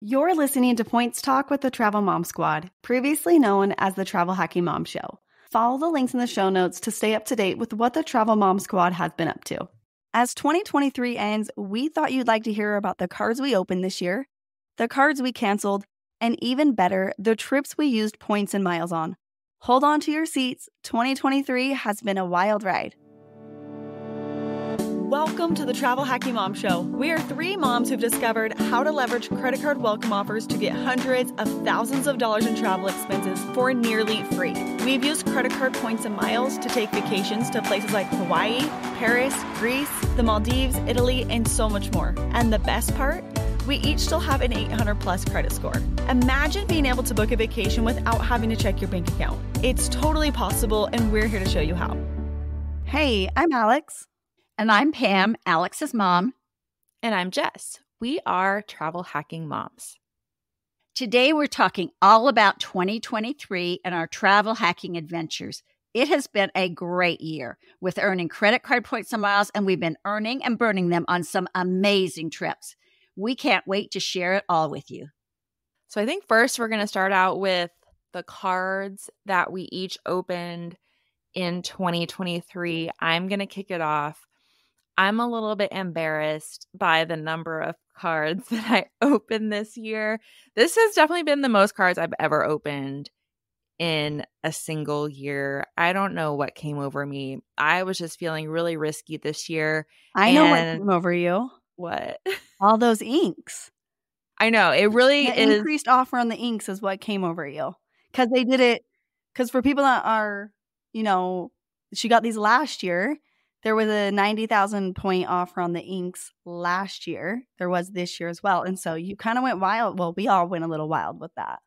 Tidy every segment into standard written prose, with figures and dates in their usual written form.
You're listening to Points Talk with the Travel Mom Squad, previously known as the Travel Hacking Mom Show. Follow the links in the show notes to stay up to date with what the Travel Mom Squad has been up to. As 2023 ends, we thought you'd like to hear about the cards we opened this year, the cards we canceled, and even better, the trips we used points and miles on. Hold on to your seats. 2023 has been a wild ride. Welcome to the Travel Hacking Mom Show. We are three moms who've discovered how to leverage credit card welcome offers to get hundreds of thousands of dollars in travel expenses for nearly free. We've used credit card points and miles to take vacations to places like Hawaii, Paris, Greece, the Maldives, Italy, and so much more. And the best part? We each still have an 800 plus credit score. Imagine being able to book a vacation without having to check your bank account. It's totally possible, and we're here to show you how. Hey, I'm Alex. And I'm Pam, Alex's mom. And I'm Jess. We are travel hacking moms. Today we're talking all about 2023 and our travel hacking adventures. It has been a great year with earning credit card points and miles, and we've been earning and burning them on some amazing trips. We can't wait to share it all with you. So I think first we're going to start out with the cards that we each opened in 2023. I'm going to kick it off. I'm a little bit embarrassed by the number of cards that I opened this year. This has definitely been the most cards I've ever opened in a single year. I don't know what came over me. I was just feeling really risky this year. I know what came over you. What? All those inks. I know. It really the is. Increased offer on the inks is what came over you. Because they did it. Because for people that are, she got these last year. There was a 90,000 point offer on the inks last year. There was this year as well. And so you kind of went wild. Well, we all went a little wild with that.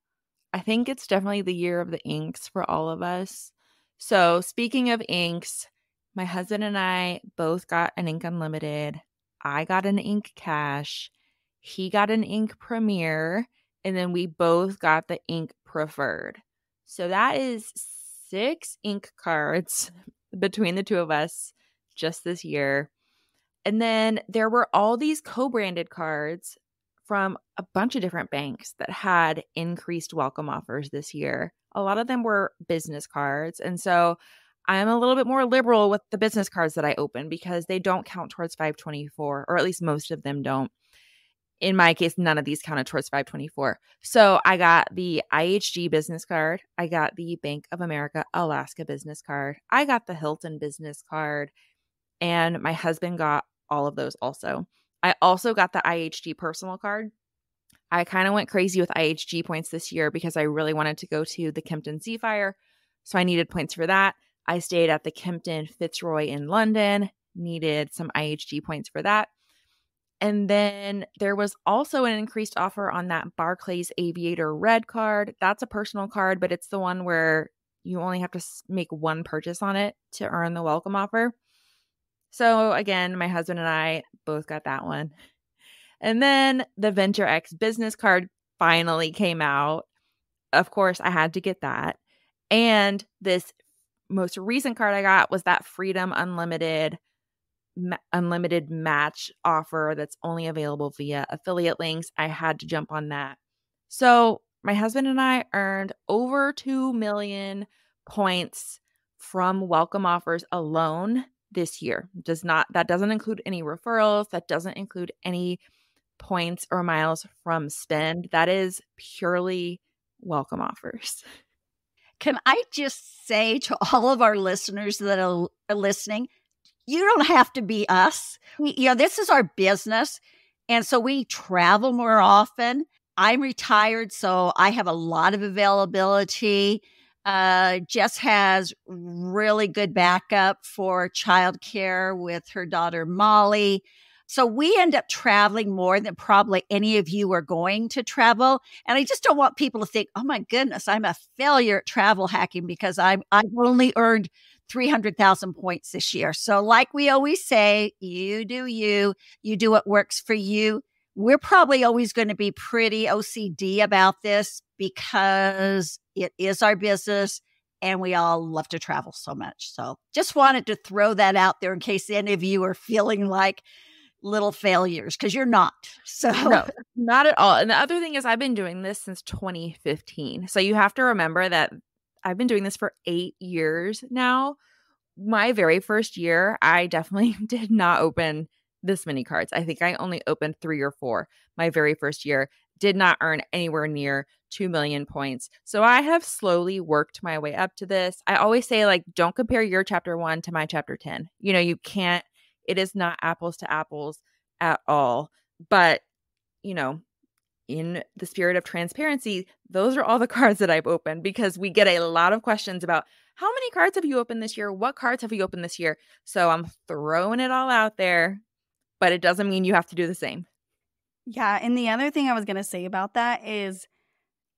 I think it's definitely the year of the inks for all of us. So speaking of inks, my husband and I both got an Ink Unlimited. I got an Ink Cash. He got an Ink Premier. And then we both got the Ink Preferred. So that is 6 ink cards between the two of us just this year. And then there were all these co-branded cards from a bunch of different banks that had increased welcome offers this year. A lot of them were business cards. And so I'm a little bit more liberal with the business cards that I open because they don't count towards 524, or at least most of them don't. In my case, none of these counted towards 524. So I got the IHG business card. I got the Bank of America Alaska business card. I got the Hilton business card. And my husband got all of those also. I also got the IHG personal card. I kind of went crazy with IHG points this year because I really wanted to go to the Kimpton Seafire. So I needed points for that. I stayed at the Kimpton Fitzroy in London, needed some IHG points for that. And then there was also an increased offer on that Barclays Aviator Red card. That's a personal card, but it's the one where you only have to make one purchase on it to earn the welcome offer. So again, my husband and I both got that one. And then the Venture X business card finally came out. Of course, I had to get that. And this most recent card I got was that Freedom Unlimited match offer that's only available via affiliate links. I had to jump on that. So my husband and I earned over 2 million points from welcome offers alone this year. That doesn't include any referrals. That doesn't include any points or miles from spend. That is purely welcome offers. Can I just say to all of our listeners that are listening, you don't have to be us. This is our business. And so we travel more often. I'm retired, so I have a lot of availability. Jess has really good backup for childcare with her daughter, Molly. So we end up traveling more than probably any of you are going to travel. And I just don't want people to think, oh my goodness, I'm a failure at travel hacking because I've only earned 300,000 points this year. So like we always say, you do what works for you. We're probably always going to be pretty OCD about this because it is our business and we all love to travel so much. So just wanted to throw that out there in case any of you are feeling like, little failures because you're not. So No, not at all. And the other thing is I've been doing this since 2015. So you have to remember that I've been doing this for 8 years now. My very first year, I definitely did not open this many cards. I think I only opened 3 or 4 my very first year. Did not earn anywhere near 2 million points. So I have slowly worked my way up to this. I always say, like, don't compare your chapter 1 to my chapter 10. You know, you can't, it is not apples to apples at all. But, you know, in the spirit of transparency, those are all the cards that I've opened, because we get a lot of questions about how many cards have you opened this year? What cards have you opened this year? So I'm throwing it all out there, but it doesn't mean you have to do the same. Yeah. And the other thing I was going to say about that is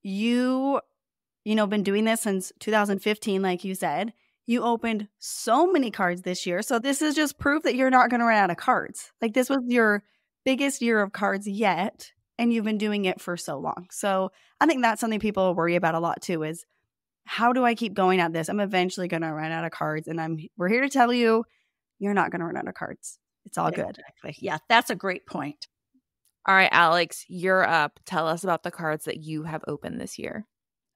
you been doing this since 2015, like you said. You opened so many cards this year. So this is just proof that you're not going to run out of cards. Like, this was your biggest year of cards yet, and you've been doing it for so long. So I think that's something people worry about a lot too, is how do I keep going at this? I'm eventually going to run out of cards, and we're here to tell you, you're not going to run out of cards. It's all good. Exactly. Yeah, that's a great point. All right, Alex, you're up. Tell us about the cards that you have opened this year.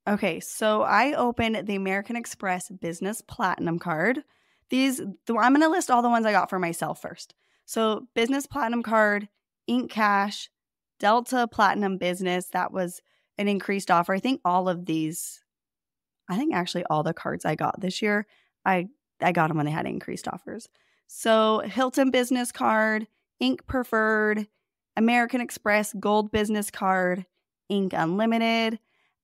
Okay, so I opened the American Express Business Platinum card. I'm going to list all the ones I got for myself first. So Business Platinum card, Ink Cash, Delta Platinum Business. That was an increased offer. I think actually all the cards I got this year, I got them when they had increased offers. So Hilton Business Card, Ink Preferred, American Express Gold Business Card, Ink Unlimited.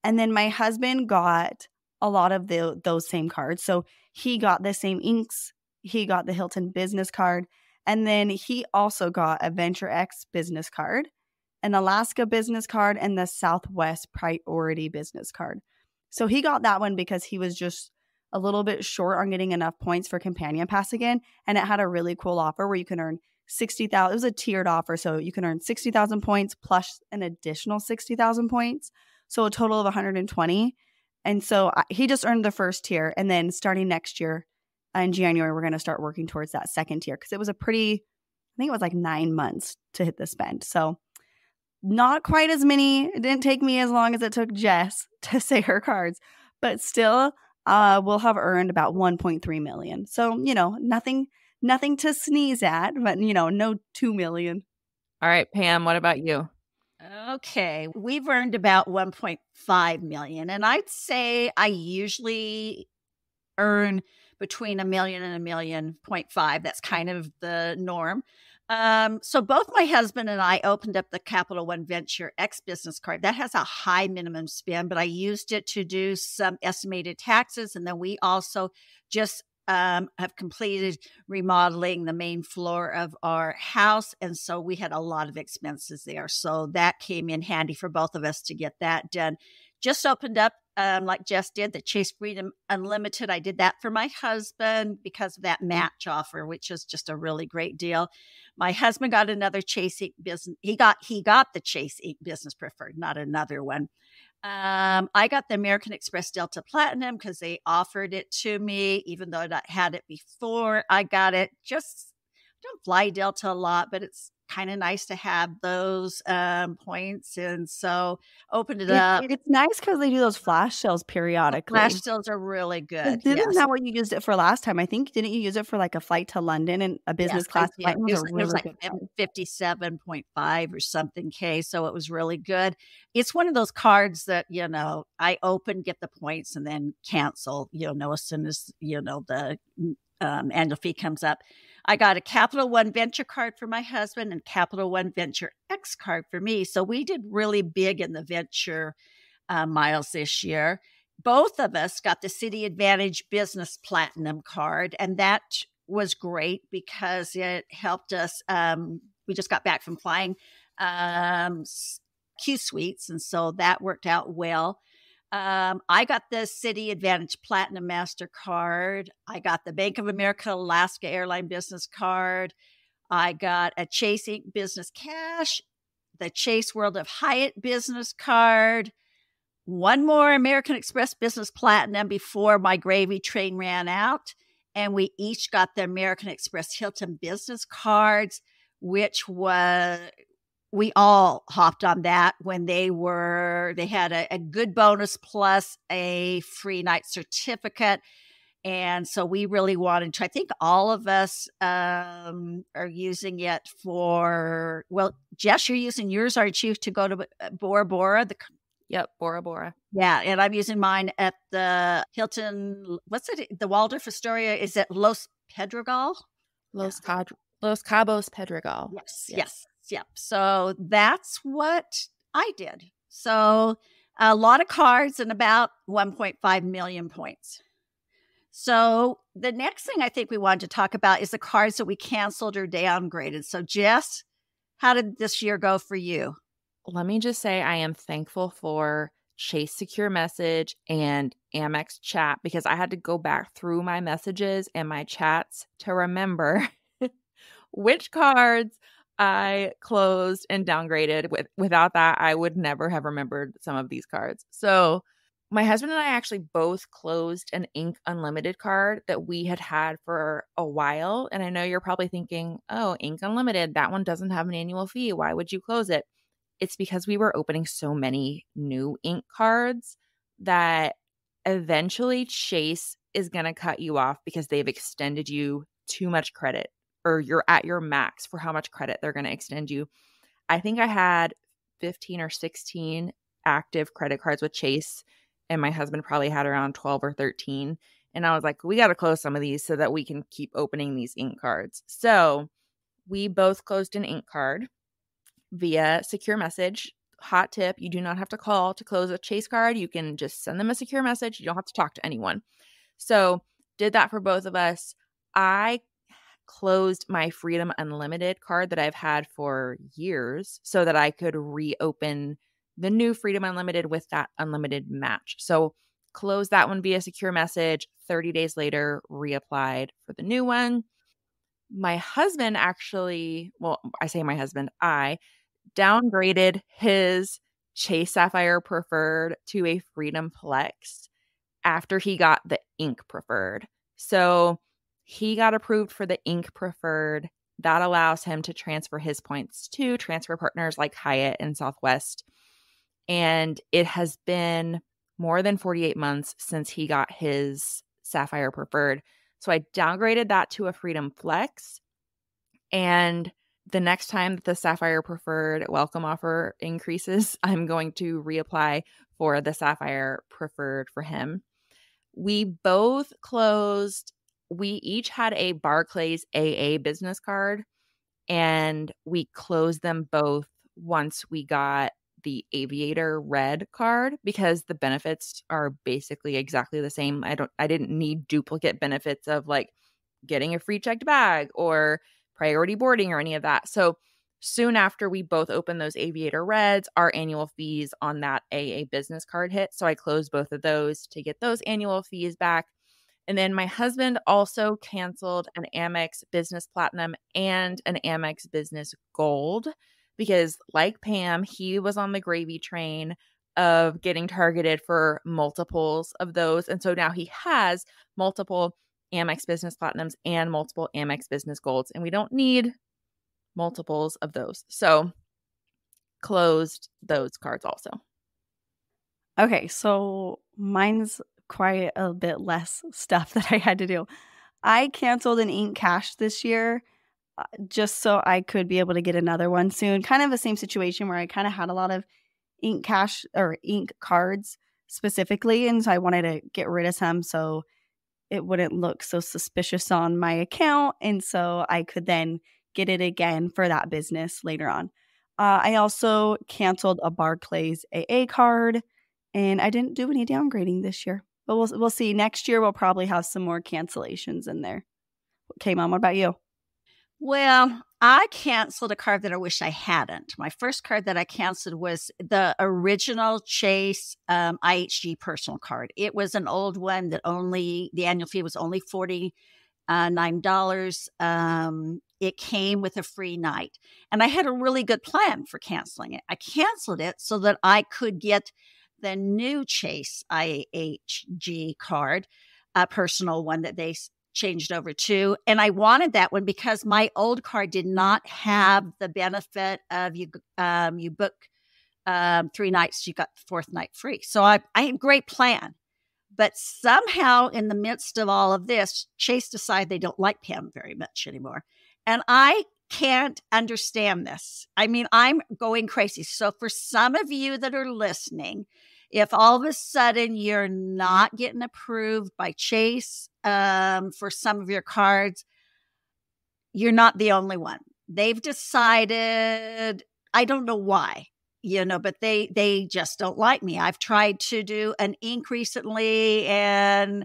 And then my husband got a lot of those same cards. So he got the same inks. He got the Hilton Business Card. And then he also got a Venture X Business Card, an Alaska Business Card, and the Southwest Priority Business Card. So he got that one because he was just a little bit short on getting enough points for Companion Pass again. And it had a really cool offer where you can earn 60,000. It was a tiered offer. So you can earn 60,000 points plus an additional 60,000 points. So a total of 120. And so he just earned the first tier. And then starting next year in January, we're going to start working towards that second tier, because it was I think it was like 9 months to hit the spend. So not quite as many. It didn't take me as long as it took Jess to say her cards, but still we'll have earned about 1.3 million. So, nothing to sneeze at, but, no 2 million. All right, Pam, what about you? Okay, we've earned about 1.5 million, and I'd say I usually earn between $1 million and $1.5 million. That's kind of the norm. So both my husband and I opened up the Capital One Venture X business card. That has a high minimum spend, but I used it to do some estimated taxes, and then we also just have completed remodeling the main floor of our house. And so we had a lot of expenses there. So that came in handy for both of us to get that done. Just opened up, like Jess did, the Chase Freedom Unlimited. I did that for my husband because of that match offer, which is just a really great deal. My husband got another Chase Ink business. He got the Chase Ink Business Preferred, not another one. I got the American Express Delta Platinum because they offered it to me, even though I had it before I got it. I don't fly Delta a lot, but it's kind of nice to have those points. And so opened it up. It's nice because they do those flash sales periodically. Flash sales are really good. Isn't that what you used it for last time? I think, didn't you use it for like a flight to London and a business class flight? It was like 57.5 or something K. So it was really good. It's one of those cards that, I open, get the points, and then cancel, as soon as, the annual fee comes up. I got a Capital One Venture card for my husband and Capital One Venture X card for me. So we did really big in the venture miles this year. Both of us got the City Advantage Business Platinum card, and that was great because it helped us. We just got back from flying Q Suites, and so that worked out well. I got the City Advantage Platinum MasterCard. I got the Bank of America Alaska Airline Business Card. I got a Chase Ink Business Cash, the Chase World of Hyatt Business Card, one more American Express Business Platinum before my gravy train ran out. And we each got the American Express Hilton Business Cards. which was, we all hopped on that when they had a good bonus plus a free night certificate. And so we really wanted to, I think all of us are using it for, well, Jess, you're using yours, aren't you, to go to Bora Bora? Yep, Bora Bora. Yeah, and I'm using mine at the Hilton, what's it, the Waldorf Astoria, is it Los Pedregal? Los Cabos Pedregal. Yes. Yep. So that's what I did. So a lot of cards and about 1.5 million points. So the next thing I think we wanted to talk about is the cards that we canceled or downgraded. So Jess, how did this year go for you? Let me just say I am thankful for Chase Secure Message and Amex Chat, because I had to go back through my messages and my chats to remember which cards I closed and downgraded. Without that, I would never have remembered some of these cards. So my husband and I actually both closed an Ink Unlimited card that we had for a while. And I know you're probably thinking, oh, Ink Unlimited, that one doesn't have an annual fee. Why would you close it? It's because we were opening so many new Ink cards that eventually Chase is going to cut you off because they've extended you too much credit, or you're at your max for how much credit they're going to extend you. I think I had 15 or 16 active credit cards with Chase, and my husband probably had around 12 or 13. And I was like, we got to close some of these so that we can keep opening these Ink cards. So we both closed an Ink card via secure message. Hot tip, you do not have to call to close a Chase card. You can just send them a secure message. You don't have to talk to anyone. So did that for both of us. I closed my Freedom Unlimited card that I've had for years so that I could reopen the new Freedom Unlimited with that unlimited match. So closed that one via secure message. 30 days later, reapplied for the new one. My husband actually, well, I say my husband, I downgraded his Chase Sapphire Preferred to a Freedom Flex after he got the Ink Preferred. So he got approved for the Ink Preferred. That allows him to transfer his points to transfer partners like Hyatt and Southwest. And it has been more than 48 months since he got his Sapphire Preferred. So I downgraded that to a Freedom Flex. And the next time that the Sapphire Preferred welcome offer increases, I'm going to reapply for the Sapphire Preferred for him. We both closed, we each had a Barclays AA business card, and we closed them both once we got the Aviator Red card, because the benefits are basically exactly the same. I didn't need duplicate benefits of like getting a free checked bag or priority boarding or any of that. So soon after we both opened those Aviator Reds, our annual fees on that AA business card hit. So I closed both of those to get those annual fees back. And then my husband also canceled an Amex Business Platinum and an Amex Business Gold, because like Pam, he was on the gravy train of getting targeted for multiples of those. And so now he has multiple Amex Business Platinums and multiple Amex Business Golds, and we don't need multiples of those. So closed those cards also. Okay, so mine's quite a bit less stuff that I had to do. I canceled an Ink Cash this year just so I could be able to get another one soon. Kind of the same situation where I kind of had a lot of Ink Cash or Ink cards specifically, and so I wanted to get rid of some so it wouldn't look so suspicious on my account, and so I could then get it again for that business later on. I also canceled a Barclays AA card, and I didn't do any downgrading this year. But we'll see. Next year, we'll probably have some more cancellations in there. Okay, Mom, what about you? Well, I canceled a card that I wish I hadn't. My first card that I canceled was the original Chase IHG personal card. It was an old one that the annual fee was only $49. It came with a free night. And I had a really good plan for canceling it. I canceled it so that I could get the new Chase IHG card, a personal one that they changed over to. And I wanted that one because my old card did not have the benefit of you book 3 nights, you got the 4th night free. So I had a great plan. But somehow in the midst of all of this, Chase decided they don't like Pam very much anymore. And I can't understand this. I mean, I'm going crazy. So for some of you that are listening, if all of a sudden you're not getting approved by Chase for some of your cards, you're not the only one. They've decided, I don't know why, but they just don't like me. I've tried to do an ink recently and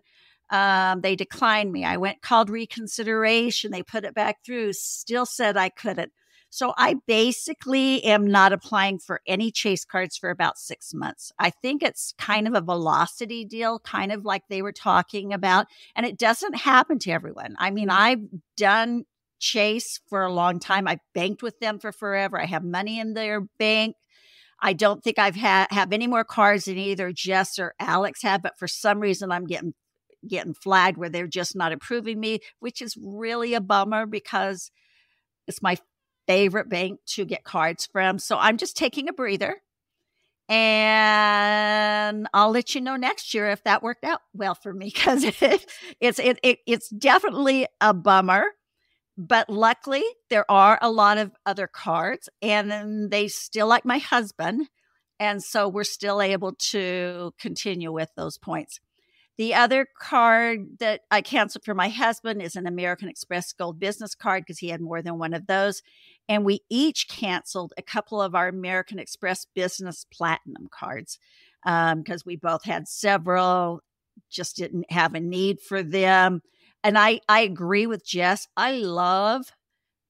they declined me. I called reconsideration. They put it back through, still said I couldn't. So I basically am not applying for any Chase cards for about 6 months. I think it's kind of a velocity deal, kind of like they were talking about. And it doesn't happen to everyone. I mean, I've done Chase for a long time. I've banked with them for forever. I have money in their bank. I don't think I've have any more cards than either Jess or Alex have, but for some reason I'm getting flagged where they're just not approving me, which is really a bummer because it's my favorite bank to get cards from. So I'm just taking a breather and I'll let you know next year if that worked out well for me because it's definitely a bummer. But luckily, there are a lot of other cards and then they still like my husband. And so we're still able to continue with those points. The other card that I canceled for my husband is an American Express Gold Business card because he had more than one of those. And we each canceled a couple of our American Express Business Platinum cards because we both had several, just didn't have a need for them. And I agree with Jess. I love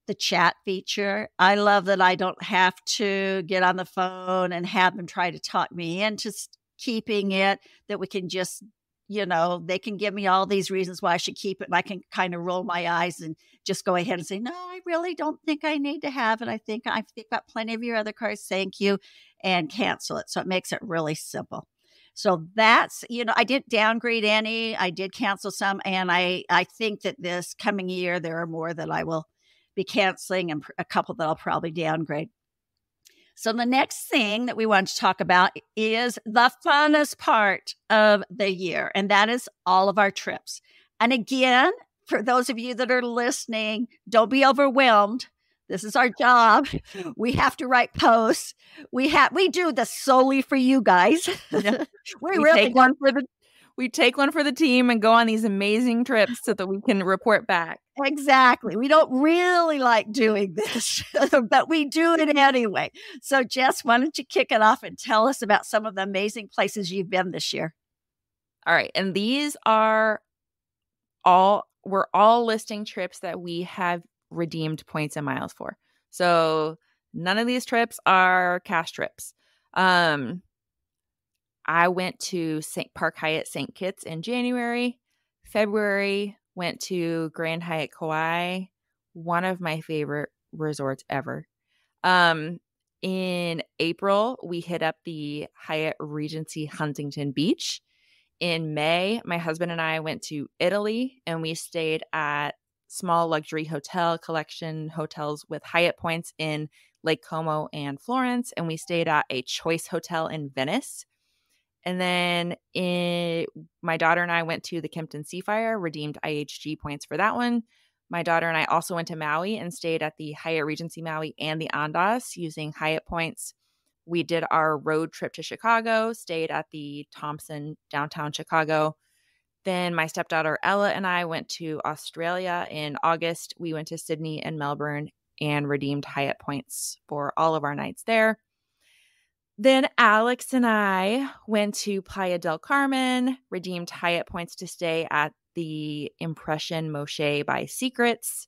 the chat feature. I love that I don't have to get on the phone and have them try to talk me into keeping it, that we can just, they can give me all these reasons why I should keep it. And I can kind of roll my eyes and just go ahead and say, no, I really don't think I need to have it. I think I've got plenty of your other cards. Thank you. And cancel it. So it makes it really simple. So that's, I didn't downgrade any. I did cancel some. And I think that this coming year, there are more that I will be canceling and a couple that I'll probably downgrade. So the next thing that we want to talk about is the funnest part of the year, and that is all of our trips. And again, for those of you that are listening, don't be overwhelmed. This is our job. We have to write posts. We do this solely for you guys. Yeah. We take one for the team and go on these amazing trips so that we can report back. Exactly. We don't really like doing this, but we do it anyway. So Jess, why don't you kick it off and tell us about some of the amazing places you've been this year? All right. And these are we're all listing trips that we have redeemed points and miles for. So none of these trips are cash trips. I went to Park Hyatt St. Kitts in January. February, went to Grand Hyatt Kauai, one of my favorite resorts ever. In April, we hit up the Hyatt Regency Huntington Beach. In May, my husband and I went to Italy, and we stayed at small luxury hotel collection hotels with Hyatt points in Lake Como and Florence, and we stayed at a Choice Hotel in Venice. And then my daughter and I went to the Kimpton Seafire, redeemed IHG points for that one. My daughter and I also went to Maui and stayed at the Hyatt Regency Maui and the Andaz using Hyatt points. We did our road trip to Chicago, stayed at the Thompson downtown Chicago. Then my stepdaughter Ella and I went to Australia in August. We went to Sydney and Melbourne and redeemed Hyatt points for all of our nights there. Then Alex and I went to Playa del Carmen, redeemed Hyatt points to stay at the Impression Moche by Secrets.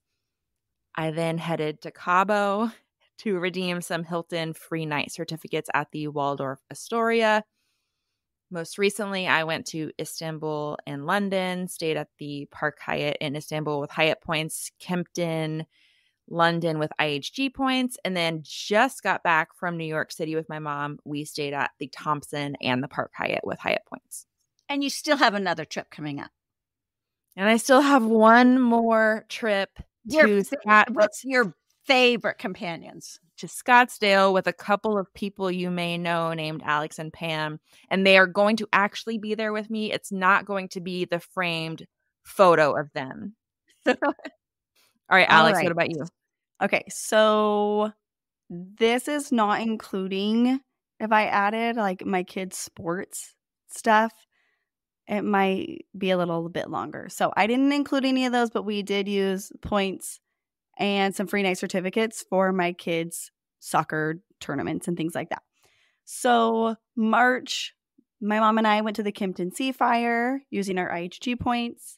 I then headed to Cabo to redeem some Hilton free night certificates at the Waldorf Astoria. Most recently, I went to Istanbul and London, stayed at the Park Hyatt in Istanbul with Hyatt points, Kempton, London with IHG points, and then just got back from New York City with my mom. We stayed at the Thompson and the Park Hyatt with Hyatt points. And you still have another trip coming up. And I still have one more trip to What's your favorite companions? To Scottsdale with a couple of people you may know named Alex and Pam. And they are going to actually be there with me. It's not going to be the framed photo of them. All right, Alex, what about you? Okay, so this is not including if I added like my kids' sports stuff. It might be a little bit longer. So I didn't include any of those, but we did use points and some free night certificates for my kids' soccer tournaments and things like that. So March, my mom and I went to the Kimpton Sea Fire using our IHG points.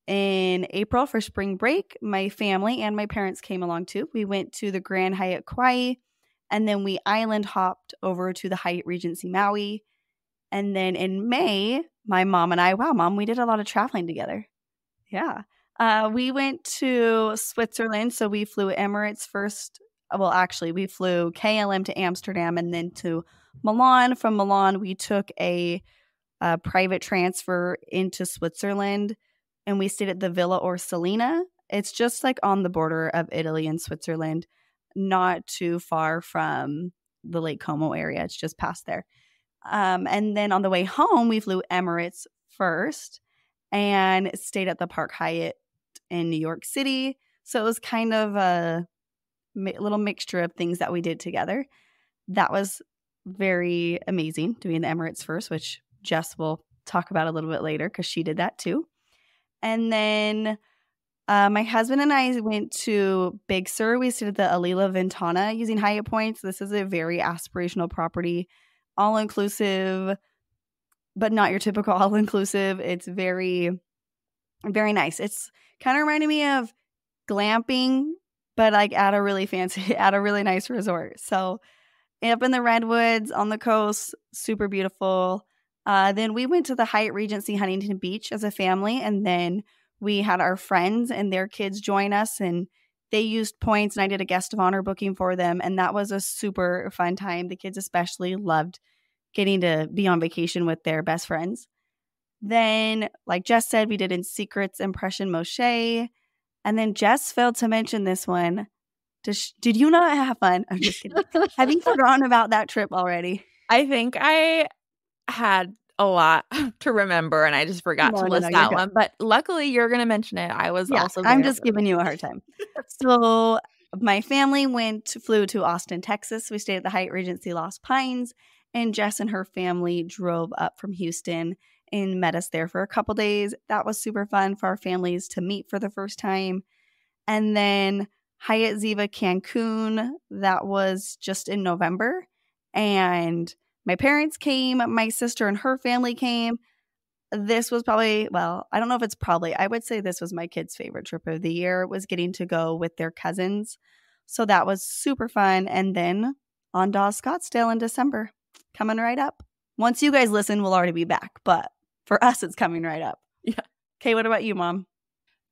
In April for spring break, my family and my parents came along too. We went to the Grand Hyatt Kauai, and then we island hopped over to the Hyatt Regency Maui. And then in May, my mom and I, wow, Mom, we did a lot of traveling together. Yeah. We went to Switzerland. So we flew Emirates first. Well, actually, we flew KLM to Amsterdam and then to Milan. From Milan, we took a private transfer into Switzerland, and we stayed at the Villa Orsolina. It's just like on the border of Italy and Switzerland, not too far from the Lake Como area. It's just past there. And then on the way home, we flew Emirates first and stayed at the Park Hyatt in New York City. So it was kind of a little mixture of things that we did together. That was very amazing, doing the Emirates first, which Jess will talk about a little bit later because she did that too. And then my husband and I went to Big Sur. We stayed at the Alila Ventana using Hyatt points. This is a very aspirational property, all-inclusive, but not your typical all-inclusive. It's very, very nice. It's kind of reminding me of glamping, but like at a really nice resort. So up in the Redwoods on the coast, super beautiful. Then we went to the Hyatt Regency Huntington Beach as a family, and then we had our friends and their kids join us, and they used points, and I did a guest of honor booking for them, and that was a super fun time. The kids especially loved getting to be on vacation with their best friends. Then, like Jess said, we did In Secrets Impression Moshe, and then Jess failed to mention this one. Did you not have fun? I'm just kidding. Have you forgotten about that trip already? I think I had a lot to remember and I just forgot to list that one. But luckily you're going to mention it. I was also there. I'm just giving you a hard time. So my family flew to Austin, Texas. We stayed at the Hyatt Regency Lost Pines, and Jess and her family drove up from Houston and met us there for a couple days. That was super fun for our families to meet for the first time. And then Hyatt Ziva Cancun, that was just in November. And my parents came, my sister and her family came. This was probably, well, I don't know if it's probably, I would say this was my kids' favorite trip of the year, was getting to go with their cousins. So that was super fun. And then on Dawes Scottsdale in December, coming right up. Once you guys listen, we'll already be back. But for us, it's coming right up. Yeah. Okay, what about you, Mom?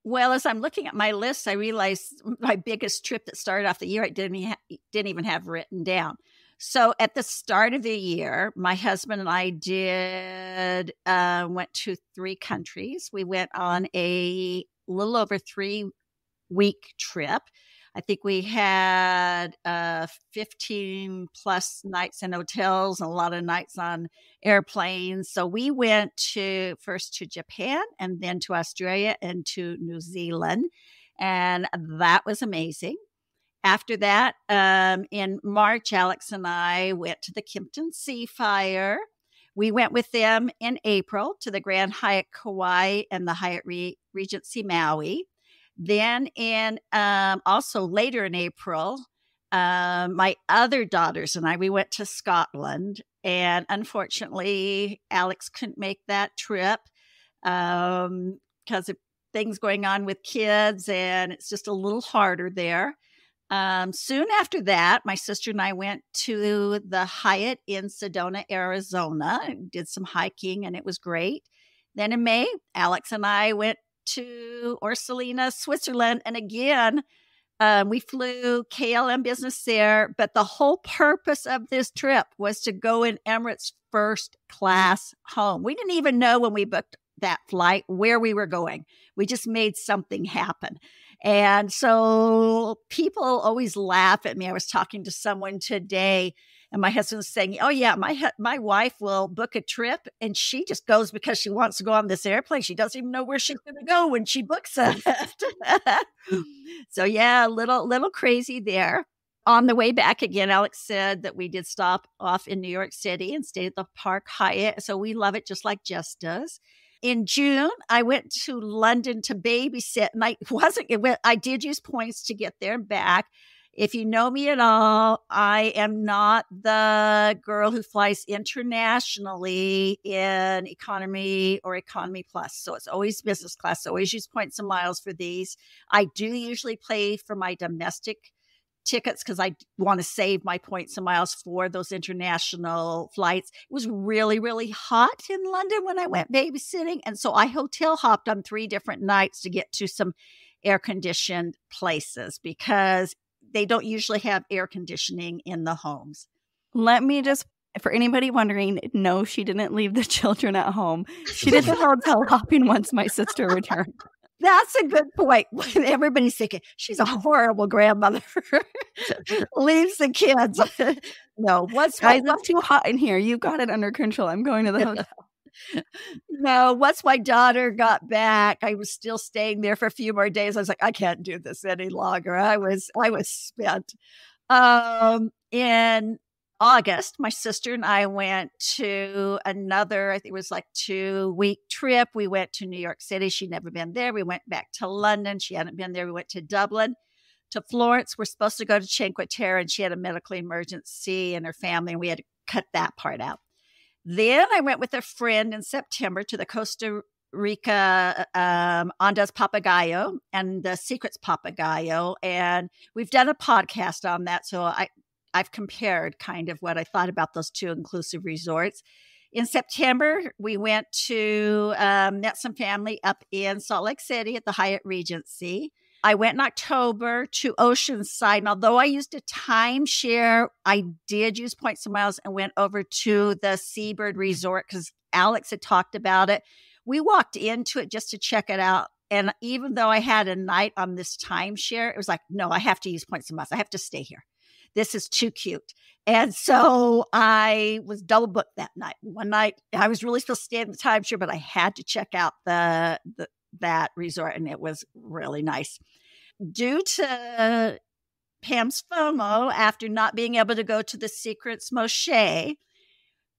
Well, as I'm looking at my list, I realized my biggest trip that started off the year I didn't even have written down. So at the start of the year, my husband and I went to 3 countries. We went on a little over 3-week trip. I think we had 15 plus nights in hotels and a lot of nights on airplanes. So we went first to Japan and then to Australia and to New Zealand. And that was amazing. After that, in March, Alex and I went to the Kimpton Sea Fire. We went with them in April to the Grand Hyatt Kauai and the Hyatt Regency Maui. Then also later in April, my other daughters and I, we went to Scotland. And unfortunately, Alex couldn't make that trip because of things going on with kids, and it's just a little harder there. Soon after that, my sister and I went to the Hyatt in Sedona, Arizona, and did some hiking, and it was great. Then in May, Alex and I went to Orsolina, Switzerland, and again, we flew KLM business there, but the whole purpose of this trip was to go in Emirates first class home. We didn't even know when we booked that flight where we were going. We just made something happen. And so people always laugh at me. I was talking to someone today, and my husband was saying, oh, yeah, my wife will book a trip, and she just goes because she wants to go on this airplane. She doesn't even know where she's going to go when she books it. So, yeah, a little crazy there. On the way back again, Alex said that we did stop off in New York City and stayed at the Park Hyatt. So we love it just like Jess does. In June, I went to London to babysit, and I did use points to get there and back. If you know me at all, I am not the girl who flies internationally in economy or economy plus. So it's always business class. So I always use points and miles for these. I do usually pay for my domestic tickets because I want to save my points and miles for those international flights. It was really, really hot in London when I went babysitting. And so I hotel hopped on 3 different nights to get to some air conditioned places because they don't usually have air conditioning in the homes. Let me just, for anybody wondering, no, she didn't leave the children at home. She did the hotel hopping once my sister returned. That's a good point. Everybody's thinking, she's a horrible grandmother. Leaves the kids. No, guys, it's too hot in here. You got it under control. I'm going to the hotel. No, once my daughter got back, I was still staying there for a few more days. I was like, I can't do this any longer. I was spent. In August, my sister and I went to another, I think it was like 2-week trip. We went to New York City. She'd never been there. We went back to London. She hadn't been there. We went to Dublin, to Florence. We're supposed to go to Cinque Terre, and she had a medical emergency in her family, and we had to cut that part out. Then I went with a friend in September to the Costa Rica Ondas Papagayo and the Secrets Papagayo. And we've done a podcast on that. So I've compared kind of what I thought about those 2 inclusive resorts. In September, we went to met some family up in Salt Lake City at the Hyatt Regency. I went in October to Oceanside, and although I used a timeshare, I did use points and miles and went over to the Seabird Resort because Alex had talked about it. We walked into it just to check it out, and even though I had a night on this timeshare, it was like, no, I have to use points and miles. I have to stay here. This is too cute. And so I was double booked that night. One night, I was really supposed to stay in the timeshare, but I had to check out that resort, and it was really nice. Due to Pam's FOMO, after not being able to go to the Secrets Moche,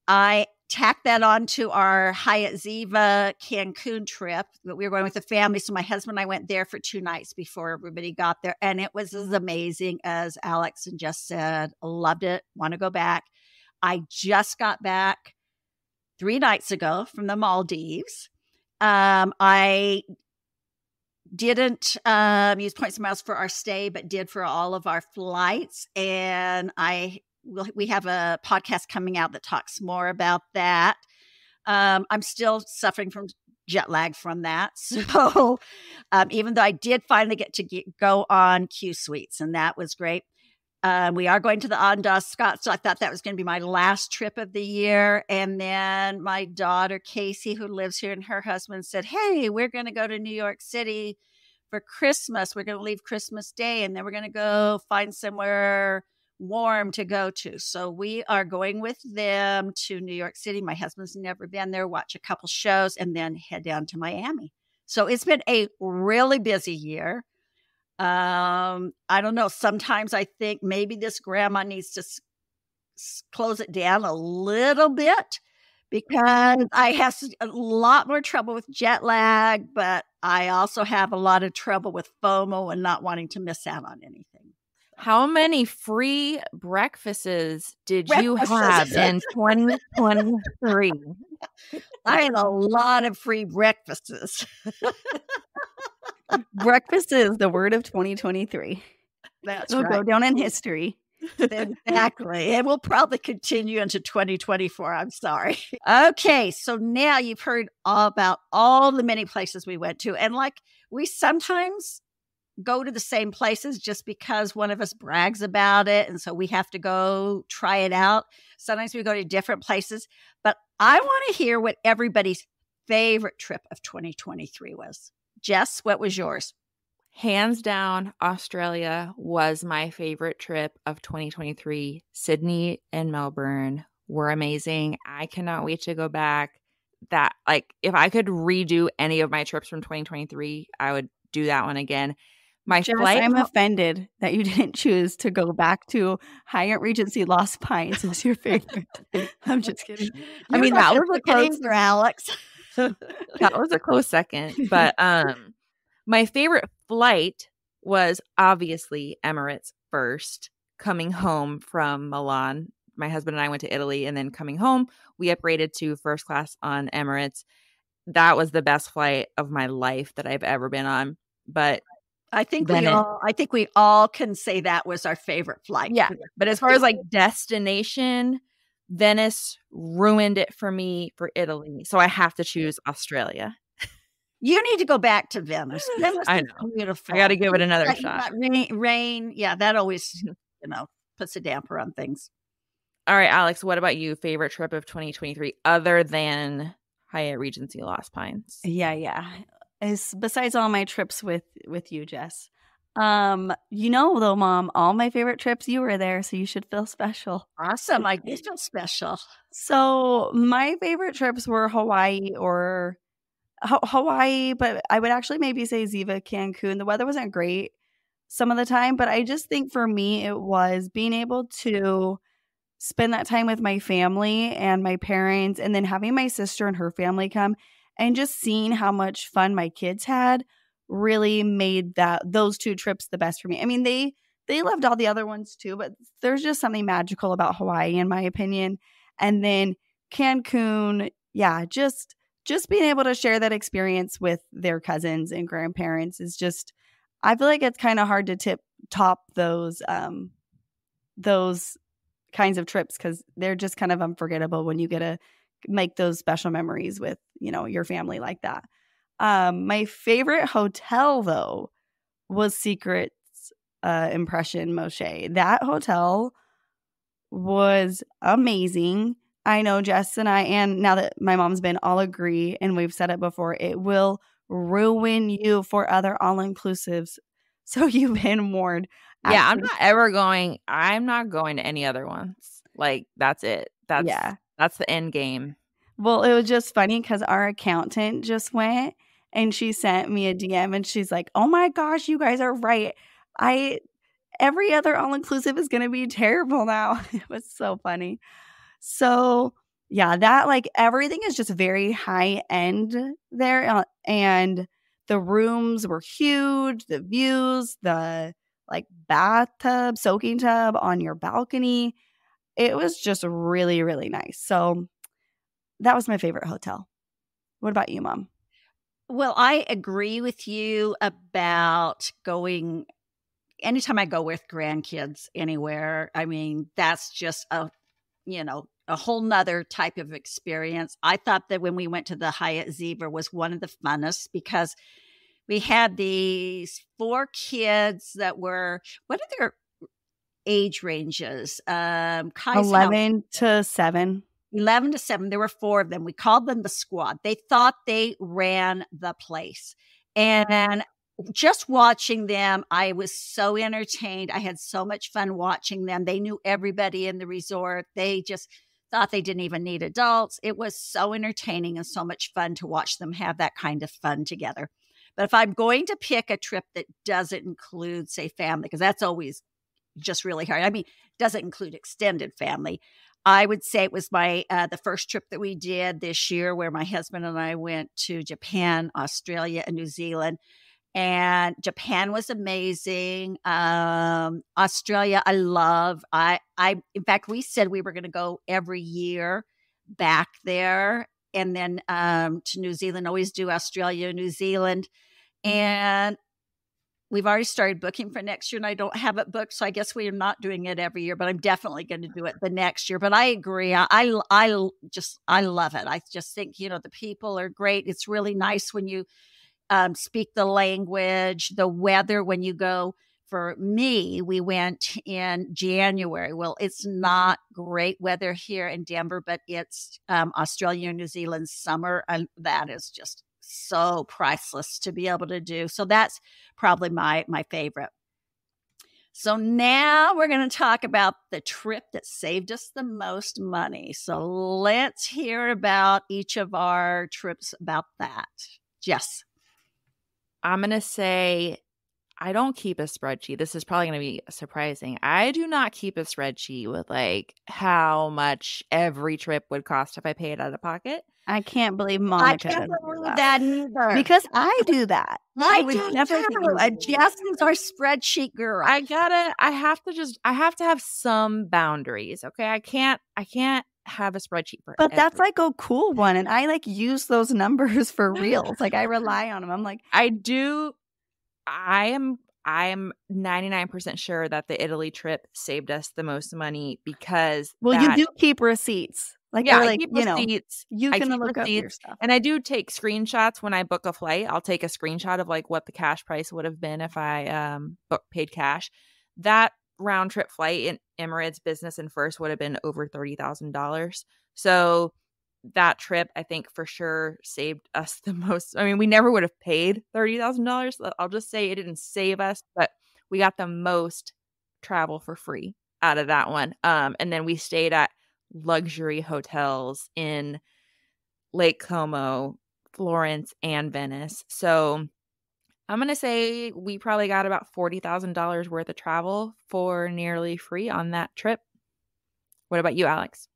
I tacked that on to our Hyatt Ziva Cancun trip that we were going with the family. So my husband and I went there for 2 nights before everybody got there. And it was as amazing as Alex and Jess said. Loved it. Want to go back. I just got back 3 nights ago from the Maldives. I didn't use points and miles for our stay, but did for all of our flights. And we have a podcast coming out that talks more about that. I'm still suffering from jet lag from that. So even though I did finally get to go on Q Suites, and that was great. We are going to the Ondas Scott, so I thought that was going to be my last trip of the year. And then my daughter, Casey, who lives here, and her husband said, hey, we're going to go to New York City for Christmas. We're going to leave Christmas Day, and then we're going to go find somewhere warm to go to. So we are going with them to New York City. My husband's never been there, watch a couple shows, and then head down to Miami. So it's been a really busy year. I don't know. Sometimes I think maybe this grandma needs to close it down a little bit because I have a lot more trouble with jet lag, but I also have a lot of trouble with FOMO and not wanting to miss out on anything. How many free breakfasts did you have in 2023? I had a lot of free breakfasts. Breakfast is the word of 2023. That's It'll right. go down in history. Exactly. It will probably continue into 2024. I'm sorry. Okay. So now you've heard all about all the many places we went to. And like we sometimes go to the same places just because one of us brags about it. And so we have to go try it out. Sometimes we go to different places. But I want to hear what everybody's favorite trip of 2023 was. Jess, what was yours? Hands down, Australia was my favorite trip of 2023. Sydney and Melbourne were amazing. I cannot wait to go back. That, like, if I could redo any of my trips from 2023, I would do that one again. My Jess, flight. I'm offended that you didn't choose to go back to Hyatt Regency Lost Pines as your favorite. I'm just kidding. I mean, that was a close for Alex. that was a close second. But my favorite flight was obviously Emirates first. Coming home from Milan, my husband and I went to Italy, and then coming home, we upgraded to first class on Emirates. That was the best flight of my life that I've ever been on. But I think we all can say that was our favorite flight. Yeah. But as far as like destination, Venice ruined it for me for Italy. So I have to choose Australia. You need to go back to Venice. Venice I is know. beautiful. I got to give it another shot. Rain. Yeah, that always, puts a damper on things. All right, Alex, what about you? Favorite trip of 2023 other than Hyatt Regency Lost Pines? Yeah. Besides all my trips with you, Jess. Though, Mom, all my favorite trips, you were there, so you should feel special. Awesome. I do feel special. So my favorite trips were Hawaii, but I would actually maybe say Ziva, Cancun. The weather wasn't great some of the time, but I just think for me it was being able to spend that time with my family and my parents, and then having my sister and her family come, and just seeing how much fun my kids had really made those two trips the best for me. I mean, they loved all the other ones too, but there's just something magical about Hawaii, in my opinion. And then Cancun, yeah, just being able to share that experience with their cousins and grandparents is just, I feel like it's kind of hard to top those kinds of trips, because they're just kind of unforgettable when you get to make those special memories with, your family like that. My favorite hotel, though, was Secret's Impression Moshe. That hotel was amazing. I know Jess and I, and now that my mom's been, all agree, and we've said it before, it will ruin you for other all-inclusives. So you've been warned. Yeah, I'm not going to any other ones. Like, that's it. That's the end game. Well, it was just funny because our accountant just went, and she sent me a DM, and she's like, "Oh my gosh, you guys are right. Every other all-inclusive is going to be terrible now." It was so funny. So yeah, that, like, everything is just very high end there. And the rooms were huge, the views, the like bathtub, soaking tub on your balcony. It was just really, really nice. So that was my favorite hotel. What about you, Mom? Well, I agree with you about going. Anytime I go with grandkids anywhere, I mean, that's just a whole nother type of experience. I thought that when we went to the Hyatt Ziva was one of the funnest, because we had these 4 kids that were, what are their age ranges? 11 to 7. 11 to 7. There were 4 of them. We called them the squad. They thought they ran the place. And just watching them, I was so entertained. I had so much fun watching them. They knew everybody in the resort. They just thought they didn't even need adults. It was so entertaining and so much fun to watch them have that kind of fun together. But if I'm going to pick a trip that doesn't include, say, family, because that's always just really hard. I mean, doesn't include extended family. I would say it was the first trip that we did this year, where my husband and I went to Japan, Australia, and New Zealand. And Japan was amazing. Australia, I love. In fact, we said we were going to go every year back there, and then to New Zealand. Always do Australia, New Zealand, and we've already started booking for next year, and I don't have it booked, so I guess we are not doing it every year. But I'm definitely going to do it the next year. But I agree. I love it. I just think the people are great. It's really nice when you speak the language, the weather when you go for me, we went in January. Well, it's not great weather here in Denver, but it's Australia and New Zealand summer. And that is just so priceless to be able to do. So that's probably my favorite. So now we're going to talk about the trip that saved us the most money. So let's hear about each of our trips about that. Jess. I'm going to say I don't keep a spreadsheet. This is probably going to be surprising. I do not keep a spreadsheet with like how much every trip would cost if I paid out of pocket. I can't believe I Monica can't doesn't do believe that either. because I do that. I would do never think you too. would do Jess is our spreadsheet girl. I have to have some boundaries. Okay. I can't have a spreadsheet for But that's everything. like a cool one. And I like use those numbers for reals. Like I rely on them. I'm like, I am 99% sure that the Italy trip saved us the most money because well, you do keep receipts. Like, yeah, you're I like, keep you know, receipts. you I can keep look up your receipts, stuff. and I do take screenshots when I book a flight. I'll take a screenshot of like what the cash price would have been if I paid cash. That round trip flight in Emirates Business and First would have been over $30,000. So that trip, I think for sure saved us the most. I mean, we never would have paid $30,000. I'll just say it didn't save us, but we got the most travel for free out of that one. And then we stayed at luxury hotels in Lake Como, Florence, and Venice. So I'm going to say we probably got about $40,000 worth of travel for nearly free on that trip. What about you, Alex?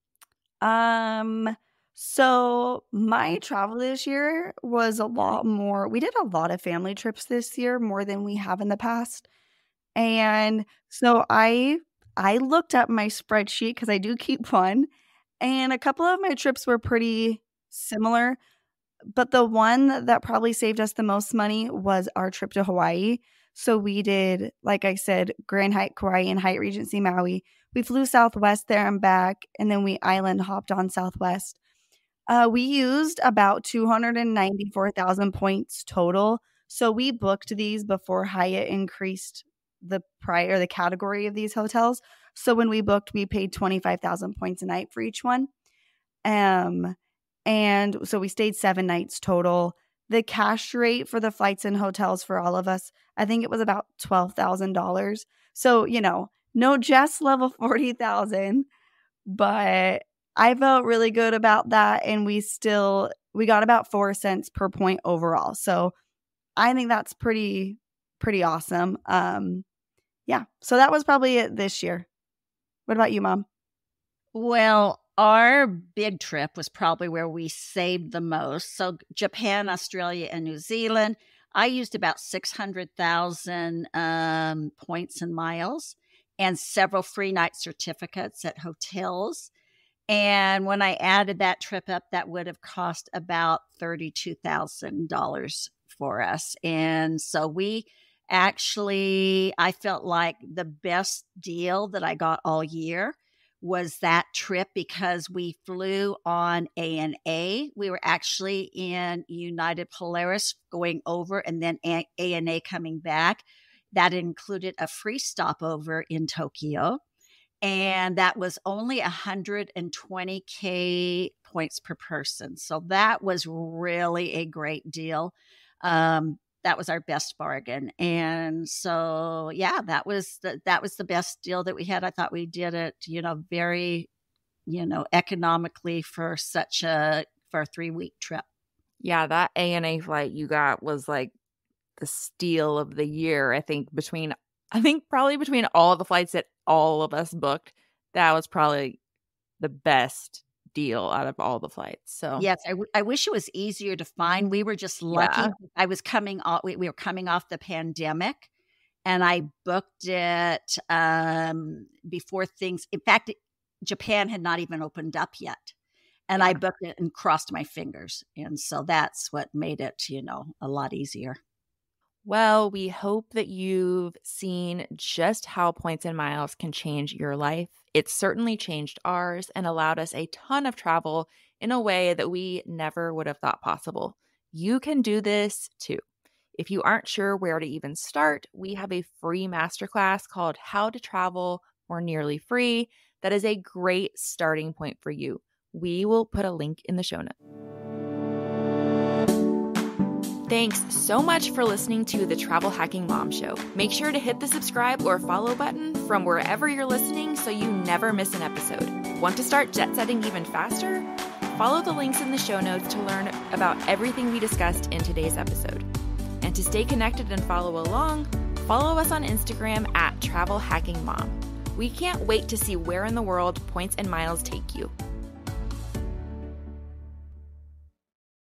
So my travel this year was a lot more. We did a lot of family trips this year, more than we have in the past. And so I looked up my spreadsheet because I do keep one, and a couple of my trips were pretty similar. But the one that probably saved us the most money was our trip to Hawaii. So we did, like I said, Grand Hyatt Kauai and Hyatt Regency Maui. We flew Southwest there and back, and then we island hopped on Southwest. We used about 294,000 points total. So we booked these before Hyatt increased the category of these hotels. So when we booked, we paid 25,000 points a night for each one. And so we stayed 7 nights total. The cash rate for the flights and hotels for all of us, I think it was about $12,000. So, you know, no Jess level 40,000, but I felt really good about that. And we got about 4 cents per point overall. So I think that's pretty awesome. Yeah. So that was probably it this year. What about you, Mom? Well, our big trip was probably where we saved the most. So Japan, Australia, and New Zealand. I used about 600,000 points and miles and several free night certificates at hotels. And when I added that trip up, that would have cost about $32,000 for us. And so I felt like the best deal that I got all year was that trip because we flew on ANA. We were actually in United Polaris going over and then ANA coming back. That included a free stopover in Tokyo. And that was only 120K points per person. So that was really a great deal. That was our best bargain. And so, yeah, that was the best deal that we had. I thought we did it, very, economically for a 3-week trip. Yeah, that ANA flight you got was like the steal of the year. I think probably between all the flights that all of us booked, that was probably the best deal out of all the flights. So yes, I wish it was easier to find. We were just lucky. Yeah. I was coming off. We were coming off the pandemic, and I booked it before things. In fact, Japan had not even opened up yet, and I booked it and crossed my fingers, and so that's what made it, a lot easier. Well, we hope that you've seen just how points and miles can change your life. It certainly changed ours and allowed us a ton of travel in a way that we never would have thought possible. You can do this too. If you aren't sure where to even start, we have a free masterclass called How to Travel for Nearly Free. That is a great starting point for you. We will put a link in the show notes. Thanks so much for listening to the Travel Hacking Mom Show. Make sure to hit the subscribe or follow button from wherever you're listening so you never miss an episode. Want to start jet setting even faster? Follow the links in the show notes to learn about everything we discussed in today's episode. And to stay connected and follow along, follow us on Instagram at Travel Hacking Mom. We can't wait to see where in the world points and miles take you.